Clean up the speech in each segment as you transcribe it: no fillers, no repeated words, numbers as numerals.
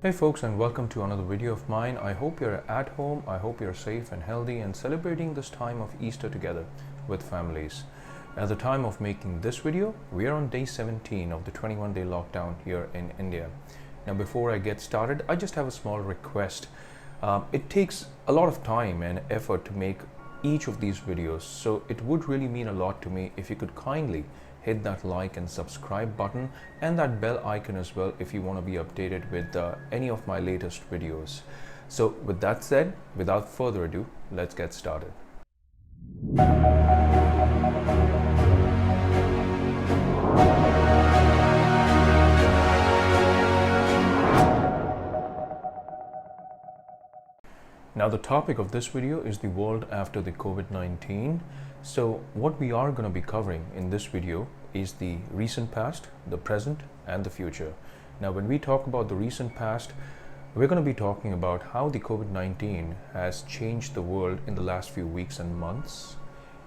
Hey folks, and welcome to another video of mine. I hope you're at home, I hope you're safe and healthy and celebrating this time of Easter together with families. At the time of making this video, we are on day 17 of the 21-day lockdown here in India. Now before I get started, I just have a small request. It takes a lot of time and effort to make each of these videos, so it would really mean a lot to me if you could kindly hit that like and subscribe button and that bell icon as well if you want to be updated with any of my latest videos. So with that said, without further ado, let's get started. Now the topic of this video is the world after the COVID-19. So what we are going to be covering in this video is the recent past, the present and the future. Now when we talk about the recent past, we're going to be talking about how the COVID-19 has changed the world in the last few weeks and months,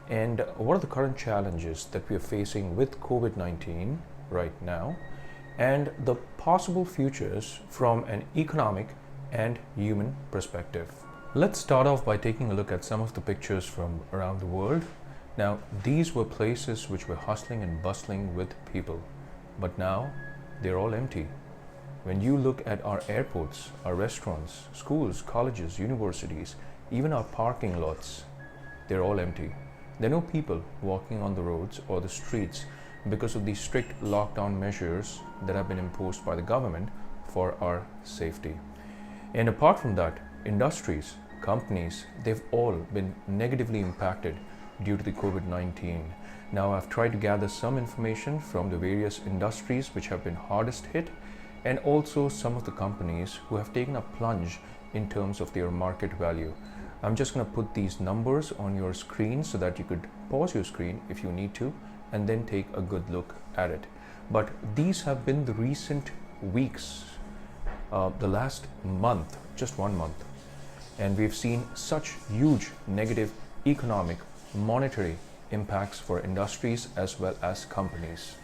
and what are the current challenges that we are facing with COVID-19 right now, and the possible futures from an economic and human perspective. Let's start off by taking a look at some of the pictures from around the world. Now, these were places which were hustling and bustling with people, but now they're all empty. When you look at our airports, our restaurants, schools, colleges, universities, even our parking lots, they're all empty. There are no people walking on the roads or the streets because of the strict lockdown measures that have been imposed by the government for our safety. And apart from that, industries, companies, they've all been negatively impacted due to the COVID-19. Now I've tried to gather some information from the various industries which have been hardest hit, and also some of the companies who have taken a plunge in terms of their market value. I'm just going to put these numbers on your screen so that you could pause your screen if you need to and then take a good look at it. But these have been the recent weeks, the last month, just 1 month. And we've seen such huge negative economic, monetary impacts for industries as well as companies.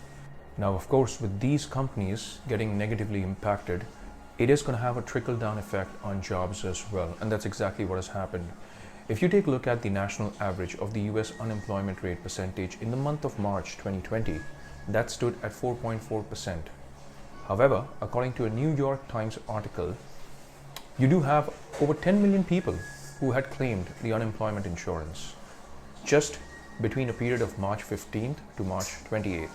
Now, of course, with these companies getting negatively impacted, it is going to have a trickle-down effect on jobs as well. And that's exactly what has happened. If you take a look at the national average of the US unemployment rate percentage in the month of March 2020, that stood at 4.4%. However, according to a New York Times article, you do have over 10 million people who had claimed the unemployment insurance just between a period of March 15th to March 28th.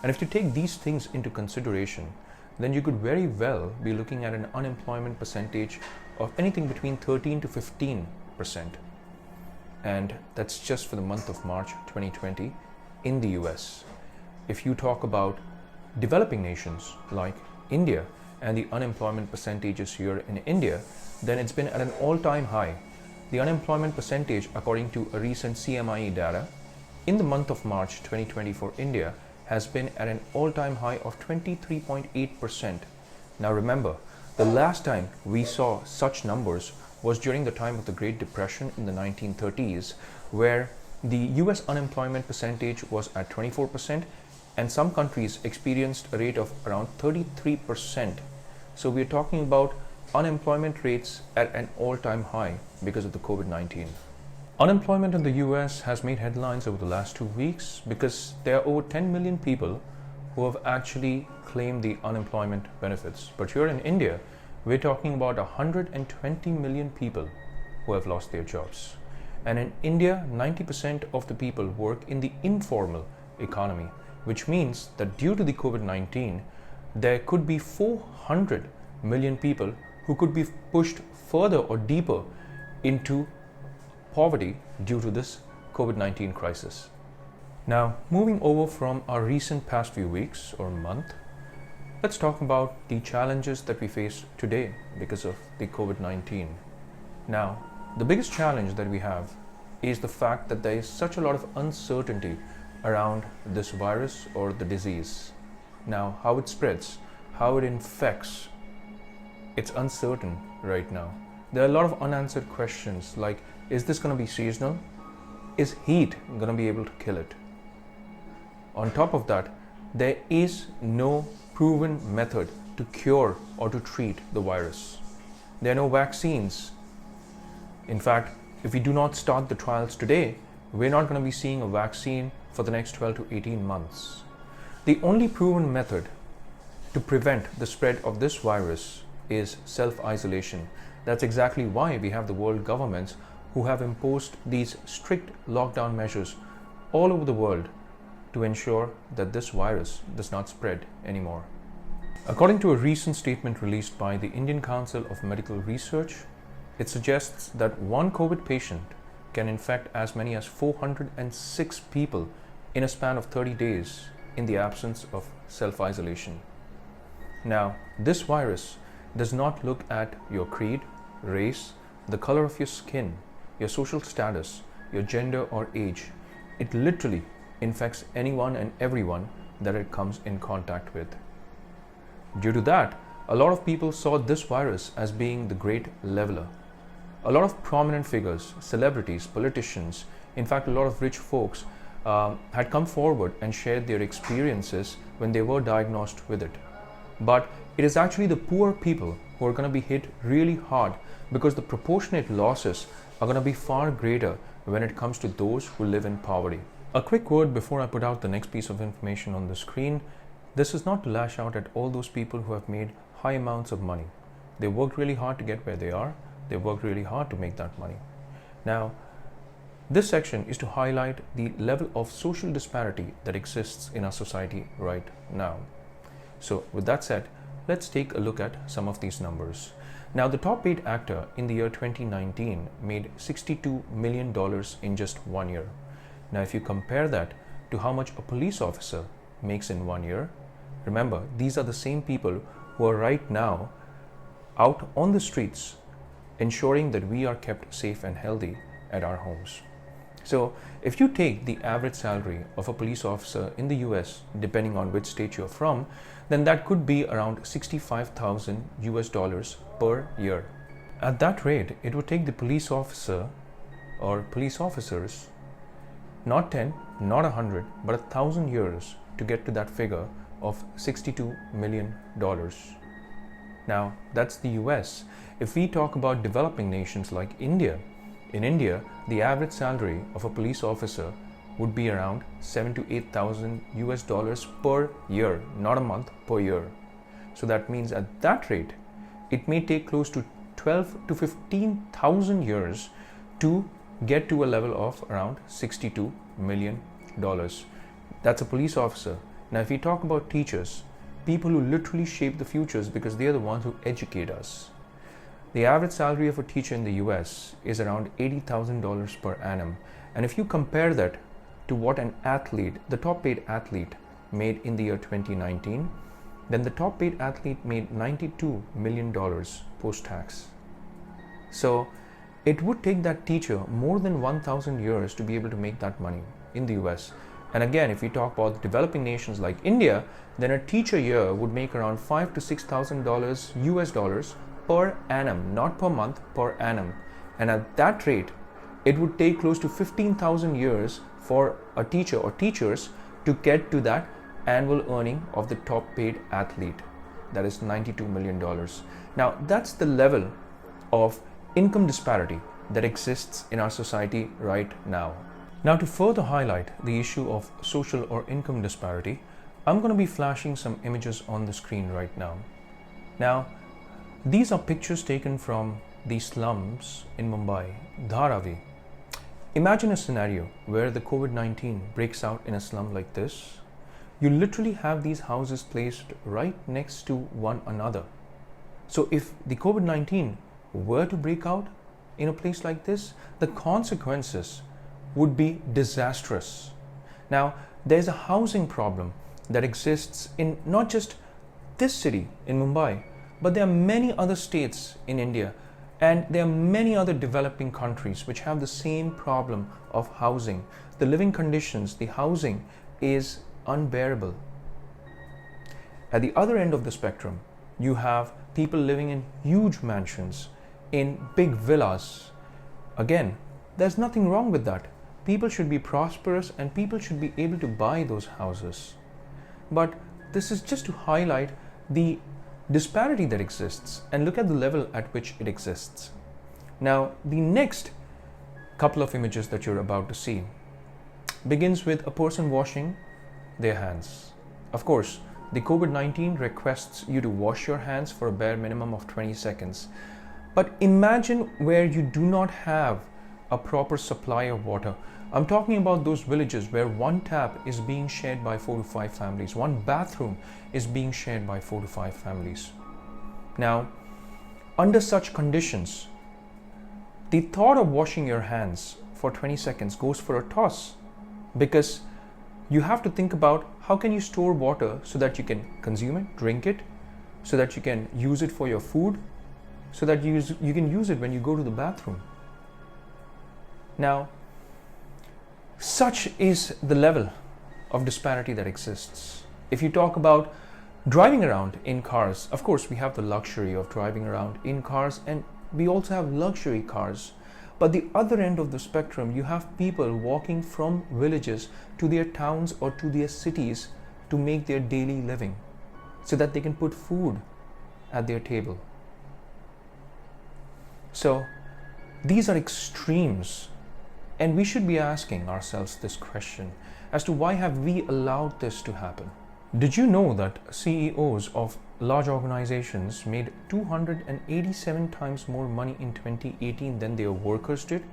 And if you take these things into consideration, then you could very well be looking at an unemployment percentage of anything between 13 to 15%. And that's just for the month of March 2020 in the US. If you talk about developing nations like India and the unemployment percentages here in India, then it's been at an all-time high. The unemployment percentage, according to a recent CMIE data, in the month of March 2020 for India has been at an all-time high of 23.8%. Now remember, the last time we saw such numbers was during the time of the Great Depression in the 1930s, where the US unemployment percentage was at 24%, and some countries experienced a rate of around 33%. So we're talking about unemployment rates at an all-time high because of the COVID-19. Unemployment in the US has made headlines over the last 2 weeks because there are over 10 million people who have actually claimed the unemployment benefits. But here in India, we're talking about 120 million people who have lost their jobs. And in India, 90% of the people work in the informal economy, which means that due to the COVID-19, there could be 400 million people who could be pushed further or deeper into poverty due to this COVID-19 crisis. Now, moving over from our recent past few weeks or month, let's talk about the challenges that we face today because of the COVID-19. Now, the biggest challenge that we have is the fact that there is such a lot of uncertainty around this virus or the disease. Now, how it spreads, how it infects, it's uncertain right now. There are a lot of unanswered questions like, is this going to be seasonal? Is heat going to be able to kill it? On top of that, there is no proven method to cure or to treat the virus. There are no vaccines. In fact, if we do not start the trials today, we're not going to be seeing a vaccine for the next 12 to 18 months. The only proven method to prevent the spread of this virus is self-isolation. That's exactly why we have the world governments who have imposed these strict lockdown measures all over the world to ensure that this virus does not spread anymore. According to a recent statement released by the Indian Council of Medical Research, it suggests that one COVID patient can infect as many as 406 people in a span of 30 days in the absence of self-isolation. Now, this virus does not look at your creed, race, the color of your skin, your social status, your gender or age. It literally infects anyone and everyone that it comes in contact with. Due to that, a lot of people saw this virus as being the great leveler. A lot of prominent figures, celebrities, politicians, in fact a lot of rich folks had come forward and shared their experiences when they were diagnosed with it. But it is actually the poor people who are going to be hit really hard because the proportionate losses are going to be far greater when it comes to those who live in poverty. A quick word before I put out the next piece of information on the screen. This is not to lash out at all those people who have made high amounts of money. They worked really hard to get where they are. They worked really hard to make that money. Now, this section is to highlight the level of social disparity that exists in our society right now. So with that said, let's take a look at some of these numbers. Now, the top paid actor in the year 2019 made $62 million in just 1 year. Now, if you compare that to how much a police officer makes in 1 year, remember, these are the same people who are right now out on the streets ensuring that we are kept safe and healthy at our homes. So if you take the average salary of a police officer in the US, depending on which state you're from, then that could be around $65,000 per year. At that rate, it would take the police officer or police officers not 10, not 100, but 1,000 years to get to that figure of $62 million. Now, that's the US. If we talk about developing nations like India, in India, the average salary of a police officer would be around $7,000 to $8,000 per year, not a month, per year. So that means at that rate, it may take close to 12 to 15,000 years to get to a level of around $62 million. That's a police officer. Now, if we talk about teachers, people who literally shape the futures because they are the ones who educate us. The average salary of a teacher in the US is around $80,000 per annum. And if you compare that to what an athlete, the top paid athlete, made in the year 2019, then the top paid athlete made $92 million post-tax. So it would take that teacher more than 1,000 years to be able to make that money in the US. And again, if we talk about developing nations like India, then a teacher year would make around $5,000 to $6,000 US dollars per annum, not per month, per annum. And at that rate, it would take close to 15,000 years for a teacher or teachers to get to that annual earning of the top paid athlete. That is $92 million. Now, that's the level of income disparity that exists in our society right now. Now, to further highlight the issue of social or income disparity, I'm going to be flashing some images on the screen right now. Now, these are pictures taken from the slums in Mumbai, Dharavi. Imagine a scenario where the COVID-19 breaks out in a slum like this. You literally have these houses placed right next to one another. So if the COVID-19 were to break out in a place like this, the consequences would be disastrous. Now, there's a housing problem that exists in not just this city in Mumbai, but there are many other states in India, and there are many other developing countries which have the same problem of housing. The living conditions, the housing is unbearable. At the other end of the spectrum, you have people living in huge mansions, in big villas. Again, there's nothing wrong with that. People should be prosperous and people should be able to buy those houses. But this is just to highlight the disparity that exists and look at the level at which it exists. Now, the next couple of images that you're about to see begins with a person washing their hands. Of course, the COVID-19 requests you to wash your hands for a bare minimum of 20 seconds. But imagine where you do not have a proper supply of water. I'm talking about those villages where one tap is being shared by 4 to 5 families, one bathroom is being shared by 4 to 5 families. Now, under such conditions, the thought of washing your hands for 20 seconds goes for a toss, because you have to think about how can you store water so that you can consume it, drink it, so that you can use it for your food, so that you can use it when you go to the bathroom. Now, such is the level of disparity that exists. If you talk about driving around in cars, of course we have the luxury of driving around in cars, and we also have luxury cars. But the other end of the spectrum, you have people walking from villages to their towns or to their cities to make their daily living so that they can put food at their table. So these are extremes, and we should be asking ourselves this question as to why have we allowed this to happen? Did you know that CEOs of large organizations made 287 times more money in 2018 than their workers did?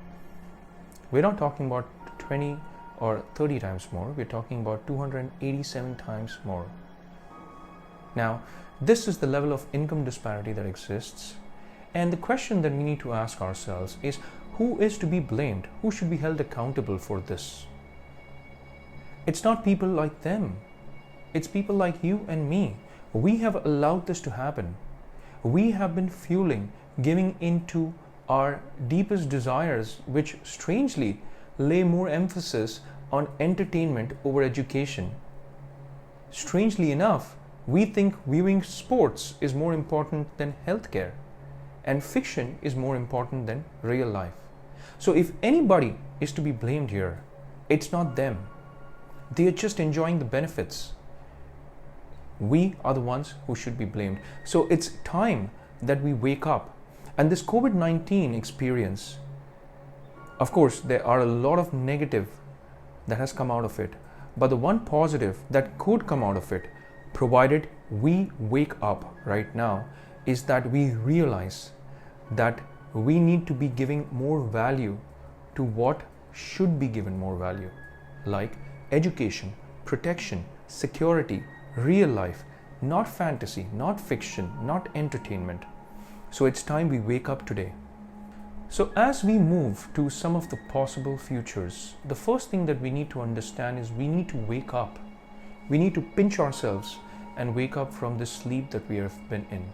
We're not talking about 20 or 30 times more, we're talking about 287 times more. Now, this is the level of income disparity that exists, and the question that we need to ask ourselves is, who is to be blamed? Who should be held accountable for this? It's not people like them. It's people like you and me. We have allowed this to happen. We have been fueling, giving into our deepest desires, which strangely lay more emphasis on entertainment over education. Strangely enough, we think viewing sports is more important than healthcare, and fiction is more important than real life. So if anybody is to be blamed here, it's not them. They are just enjoying the benefits. We are the ones who should be blamed. So it's time that we wake up. And this COVID-19 experience, of course, there are a lot of negative that has come out of it. But the one positive that could come out of it, provided we wake up right now, is that we realize that we need to be giving more value to what should be given more value, like education, protection, security, real life, not fantasy, not fiction, not entertainment. So it's time we wake up today. So as we move to some of the possible futures, the first thing that we need to understand is we need to wake up. We need to pinch ourselves and wake up from this sleep that we have been in.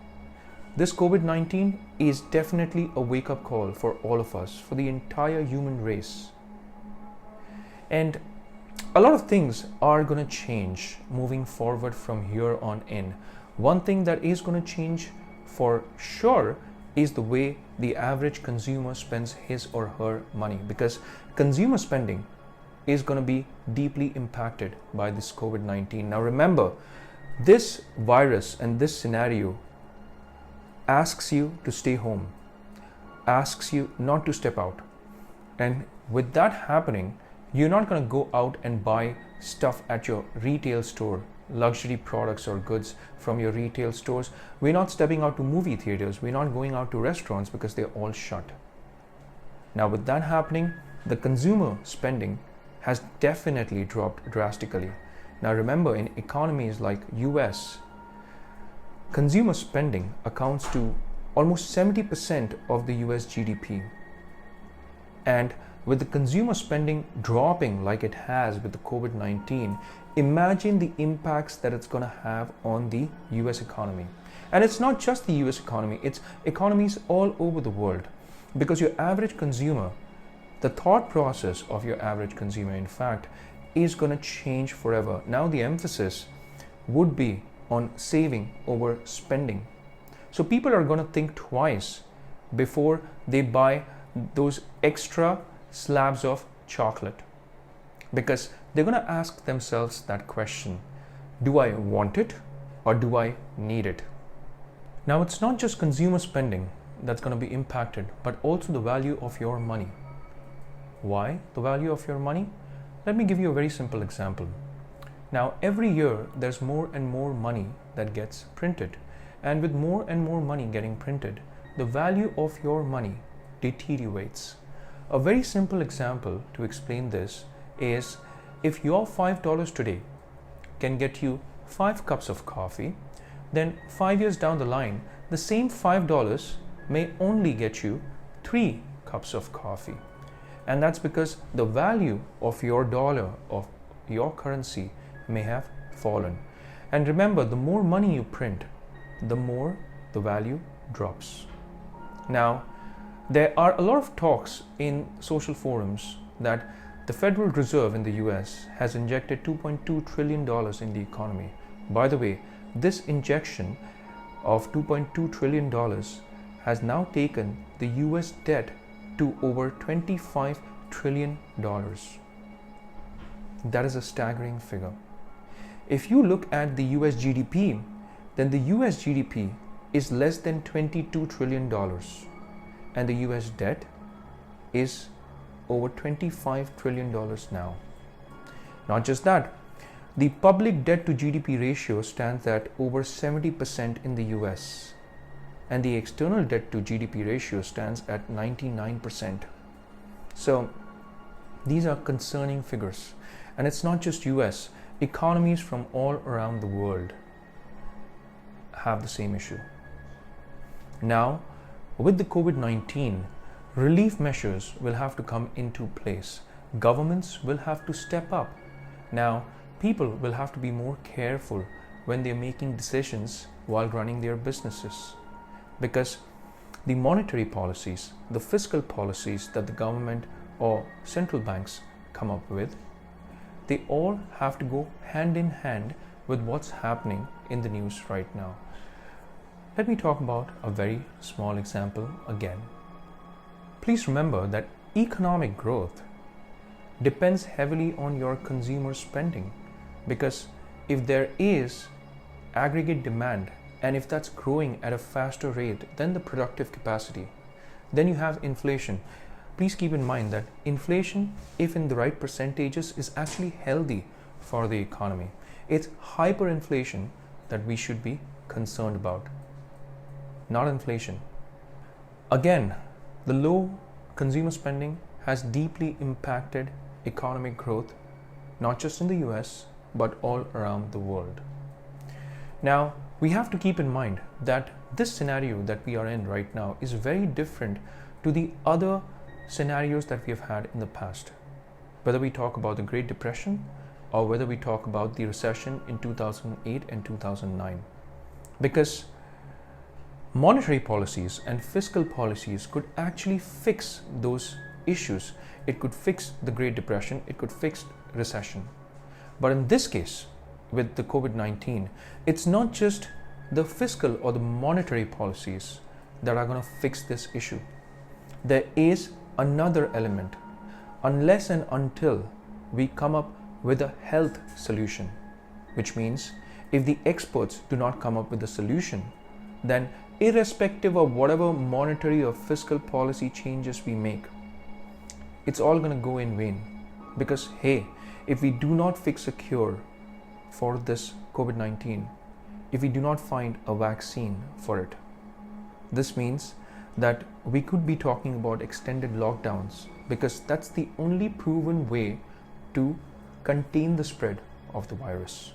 This COVID-19 is definitely a wake-up call for all of us, for the entire human race. And a lot of things are going to change moving forward from here on in. One thing that is going to change for sure is the way the average consumer spends his or her money, because consumer spending is going to be deeply impacted by this COVID-19. Now remember, this virus and this scenario asks you to stay home, asks you not to step out. And with that happening, you're not going to go out and buy stuff at your retail store, luxury products or goods from your retail stores. We're not stepping out to movie theaters. We're not going out to restaurants because they're all shut. Now with that happening, the consumer spending has definitely dropped drastically. Now remember, in economies like US, consumer spending accounts to almost 70% of the US GDP. And with the consumer spending dropping like it has with the COVID-19, imagine the impacts that it's going to have on the US economy. And it's not just the US economy, it's economies all over the world. Because your average consumer, the thought process of your average consumer, in fact, is going to change forever. Now the emphasis would be on saving over spending. So people are going to think twice before they buy those extra slabs of chocolate, because they're going to ask themselves that question: do I want it or do I need it? Now, it's not just consumer spending that's going to be impacted, but also the value of your money. Why the value of your money? Let me give you a very simple example. Now, every year there's more and more money that gets printed, and with more and more money getting printed, the value of your money deteriorates. A very simple example to explain this is, if your $5 today can get you 5 cups of coffee, then 5 years down the line, the same $5 may only get you 3 cups of coffee. And that's because the value of your dollar, of your currency, may have fallen. And remember, the more money you print, the more the value drops. Now, there are a lot of talks in social forums that the Federal Reserve in the US has injected $2.2 trillion in the economy. By the way, this injection of $2.2 trillion has now taken the US debt to over $25 trillion. That is a staggering figure. If you look at the US GDP, then the US GDP is less than $22 trillion, and the US debt is over $25 trillion now. Not just that, the public debt to GDP ratio stands at over 70% in the US, and the external debt to GDP ratio stands at 99%. So these are concerning figures, and it's not just US. Economies from all around the world have the same issue. Now, with the COVID-19, relief measures will have to come into place. Governments will have to step up. Now, people will have to be more careful when they're making decisions while running their businesses, because the monetary policies, the fiscal policies that the government or central banks come up with, they all have to go hand in hand with what's happening in the news right now. Let me talk about a very small example again. Please remember that economic growth depends heavily on your consumer spending, because if there is aggregate demand, and if that's growing at a faster rate than the productive capacity, then you have inflation. Please keep in mind that inflation, if in the right percentages, is actually healthy for the economy. It's hyperinflation that we should be concerned about, not inflation. Again, the low consumer spending has deeply impacted economic growth, not just in the US, but all around the world. Now, we have to keep in mind that this scenario that we are in right now is very different to the other scenarios that we have had in the past. Whether we talk about the Great Depression or whether we talk about the recession in 2008 and 2009. Because monetary policies and fiscal policies could actually fix those issues. It could fix the Great Depression, it could fix recession. But in this case, with the COVID-19, it's not just the fiscal or the monetary policies that are going to fix this issue. There is another element. Unless and until we come up with a health solution, which means if the experts do not come up with a solution, then irrespective of whatever monetary or fiscal policy changes we make, it's all going to go in vain. Because hey, if we do not fix a cure for this COVID-19, if we do not find a vaccine for it, this means that we could be talking about extended lockdowns, because that's the only proven way to contain the spread of the virus.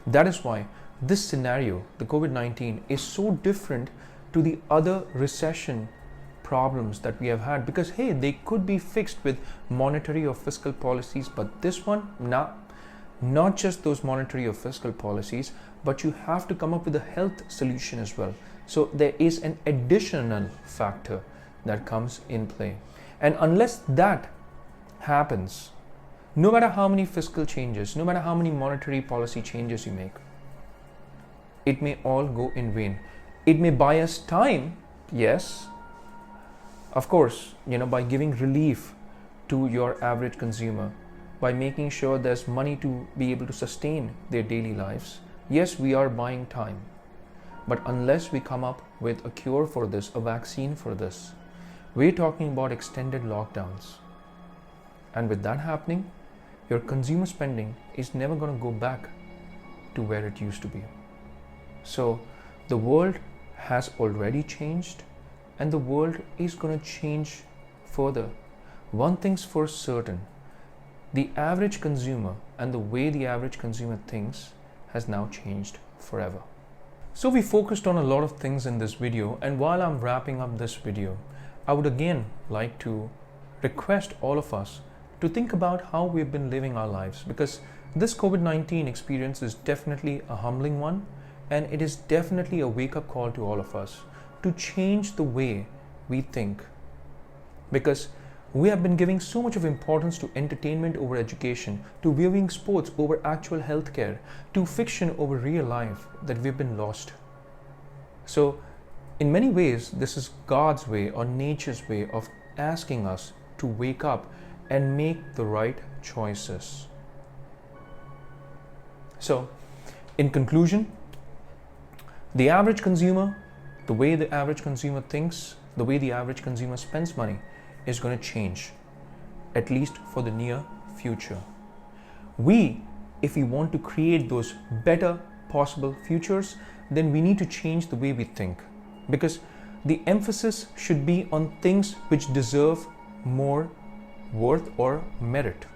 That is why this scenario, the COVID-19, is so different to the other recession problems that we have had, because hey, they could be fixed with monetary or fiscal policies, but this one, not just those monetary or fiscal policies, but you have to come up with a health solution as well. So there is an additional factor that comes in play. And unless that happens, no matter how many fiscal changes, no matter how many monetary policy changes you make, it may all go in vain. It may buy us time, yes, of course, by giving relief to your average consumer, by making sure there's money to be able to sustain their daily lives. Yes, we are buying time. But unless we come up with a cure for this, a vaccine for this, we're talking about extended lockdowns. And with that happening, your consumer spending is never going to go back to where it used to be. So the world has already changed, and the world is going to change further. One thing's for certain, the average consumer and the way the average consumer thinks has now changed forever. So we focused on a lot of things in this video, and while I'm wrapping up this video, I would again like to request all of us to think about how we've been living our lives, because this COVID-19 experience is definitely a humbling one, and it is definitely a wake-up call to all of us to change the way we think, because we have been giving so much of importance to entertainment over education, to viewing sports over actual healthcare, to fiction over real life, that we've been lost. So in many ways, this is God's way or nature's way of asking us to wake up and make the right choices. So in conclusion, the average consumer, the way the average consumer thinks, the way the average consumer spends money is going to change, at least for the near future. If we want to create those better possible futures, then we need to change the way we think, because the emphasis should be on things which deserve more worth or merit.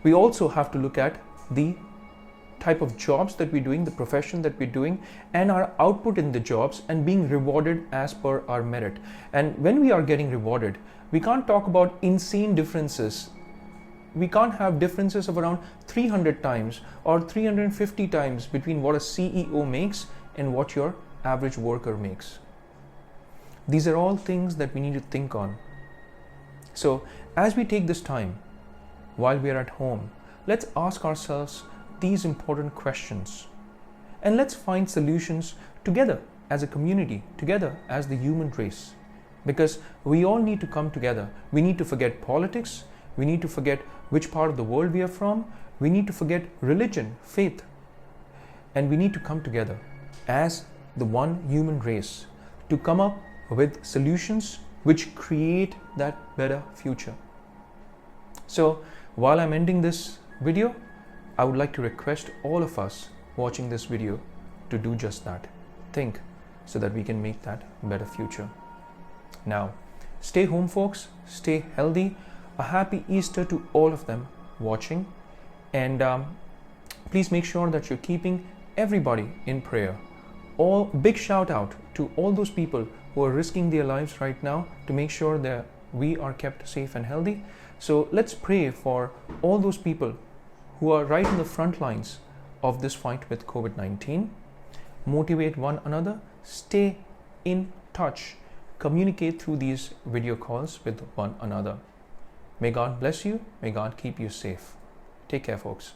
We also have to look at the type of jobs that we're doing, the profession that we're doing, and our output in the jobs, and being rewarded as per our merit. And when we are getting rewarded, we can't talk about insane differences. We can't have differences of around 300 times or 350 times between what a CEO makes and what your average worker makes. These are all things that we need to think on. So as we take this time while we are at home, let's ask ourselves these important questions, and let's find solutions together as a community, together as the human race, because we all need to come together. We need to forget politics. We need to forget which part of the world we are from. We need to forget religion, faith, and we need to come together as the one human race to come up with solutions which create that better future. So while I'm ending this video, I would like to request all of us watching this video to do just that. Think, so that we can make that better future. Now, stay home, folks. Stay healthy. A happy Easter to all of them watching. And please make sure that you're keeping everybody in prayer. All big shout out to all those people who are risking their lives right now to make sure that we are kept safe and healthy. So let's pray for all those people who are right in the front lines of this fight with COVID-19. Motivate one another, stay in touch, communicate through these video calls with one another. May God bless you, may God keep you safe. Take care, folks.